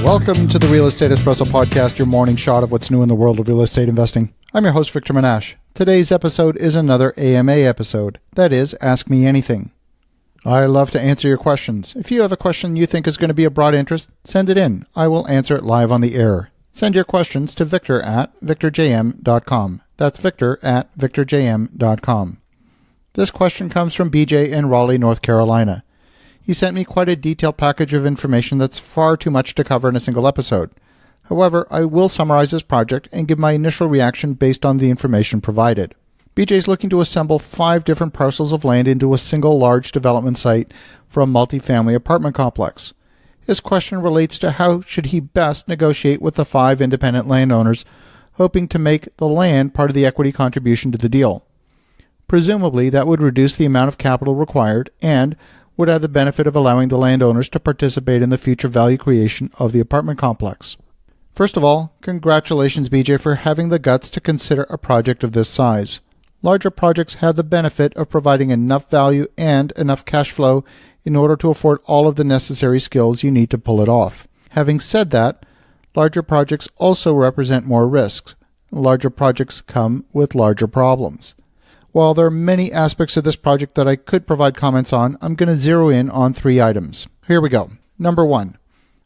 Welcome to the Real Estate Espresso Podcast, your morning shot of what's new in the world of real estate investing. I'm your host, Victor Menashe. Today's episode is another AMA episode. That is, Ask Me Anything. I love to answer your questions. If you have a question you think is going to be of broad interest, send it in. I will answer it live on the air. Send your questions to victor@victorjm.com. That's victor@victorjm.com. This question comes from BJ in Raleigh, North Carolina. He sent me quite a detailed package of information that's far too much to cover in a single episode. However, I will summarize this project and give my initial reaction based on the information provided. BJ is looking to assemble 5 different parcels of land into a single large development site for a multifamily apartment complex. His question relates to how should he best negotiate with the 5 independent landowners, hoping to make the land part of the equity contribution to the deal. Presumably, that would reduce the amount of capital required and would have the benefit of allowing the landowners to participate in the future value creation of the apartment complex. First of all, congratulations, BJ, for having the guts to consider a project of this size. Larger projects have the benefit of providing enough value and enough cash flow in order to afford all of the necessary skills you need to pull it off. Having said that, larger projects also represent more risks. Larger projects come with larger problems. While there are many aspects of this project that I could provide comments on, I'm going to zero in on 3 items. Here we go. Number 1.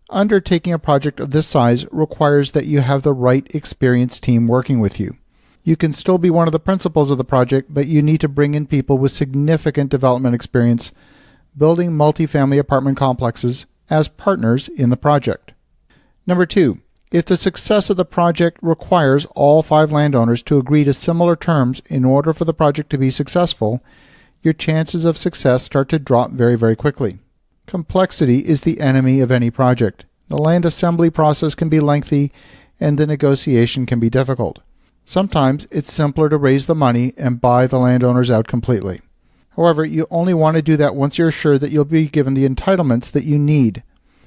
Undertaking a project of this size requires that you have the right experienced team working with you. You can still be one of the principals of the project, but you need to bring in people with significant development experience building multifamily apartment complexes as partners in the project. Number 2. If the success of the project requires all 5 landowners to agree to similar terms in order for the project to be successful, your chances of success start to drop very, very quickly. Complexity is the enemy of any project. The land assembly process can be lengthy and the negotiation can be difficult. Sometimes it's simpler to raise the money and buy the landowners out completely. However, you only want to do that once you're sure that you'll be given the entitlements that you need.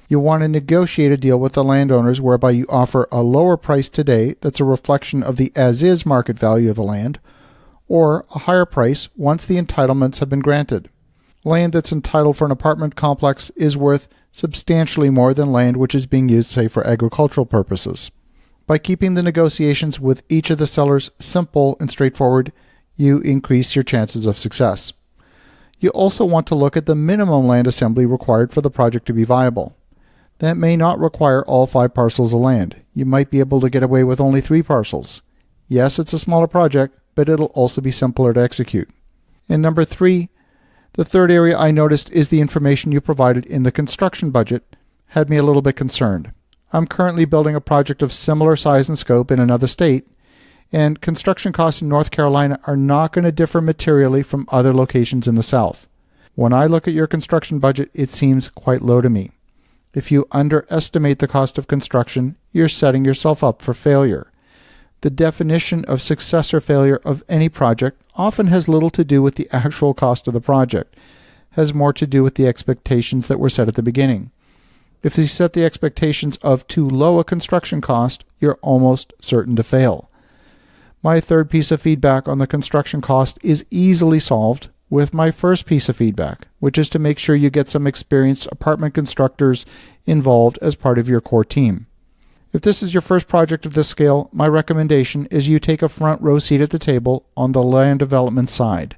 You want to negotiate a deal with the landowners whereby you offer a lower price today that's a reflection of the as-is market value of the land, or a higher price once the entitlements have been granted. Land that's entitled for an apartment complex is worth substantially more than land which is being used, say, for agricultural purposes. By keeping the negotiations with each of the sellers simple and straightforward, you increase your chances of success. You also want to look at the minimum land assembly required for the project to be viable. That may not require all 5 parcels of land. You might be able to get away with only 3 parcels. Yes, it's a smaller project, but it'll also be simpler to execute. And number 3, the third area I noticed is the information you provided in the construction budget had me a little bit concerned. I'm currently building a project of similar size and scope in another state, and construction costs in North Carolina are not going to differ materially from other locations in the South. When I look at your construction budget, it seems quite low to me. If you underestimate the cost of construction, you're setting yourself up for failure. The definition of success or failure of any project often has little to do with the actual cost of the project, has more to do with the expectations that were set at the beginning. If you set the expectations of too low a construction cost, you're almost certain to fail. My third piece of feedback on the construction cost is easily solved with my first piece of feedback, which is to make sure you get some experienced apartment constructors involved as part of your core team. If this is your first project of this scale, my recommendation is you take a front row seat at the table on the land development side.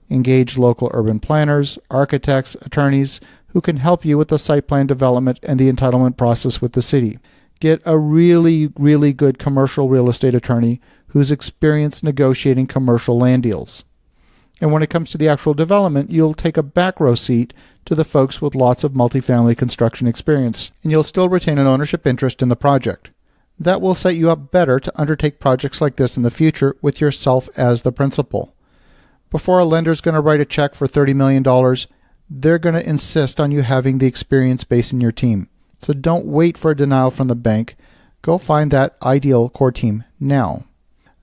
Engage local urban planners, architects, attorneys who can help you with the site plan development and the entitlement process with the city. Get a really, really good commercial real estate attorney who's experienced negotiating commercial land deals. And when it comes to the actual development, you'll take a back row seat to the folks with lots of multifamily construction experience, and you'll still retain an ownership interest in the project. That will set you up better to undertake projects like this in the future with yourself as the principal. Before a lender's going to write a check for $30 million, they're going to insist on you having the experience base in your team. So don't wait for a denial from the bank. Go find that ideal core team now.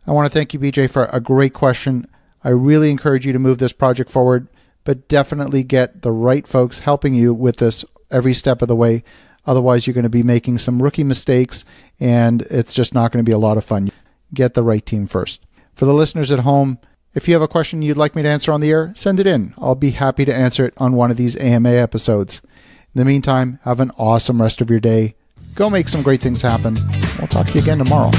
I want to thank you, BJ, for a great question. I really encourage you to move this project forward, but definitely get the right folks helping you with this every step of the way. Otherwise, you're going to be making some rookie mistakes, and it's just not going to be a lot of fun. Get the right team first. For the listeners at home, if you have a question you'd like me to answer on the air, send it in. I'll be happy to answer it on one of these AMA episodes. In the meantime, have an awesome rest of your day. Go make some great things happen. We'll talk to you again tomorrow.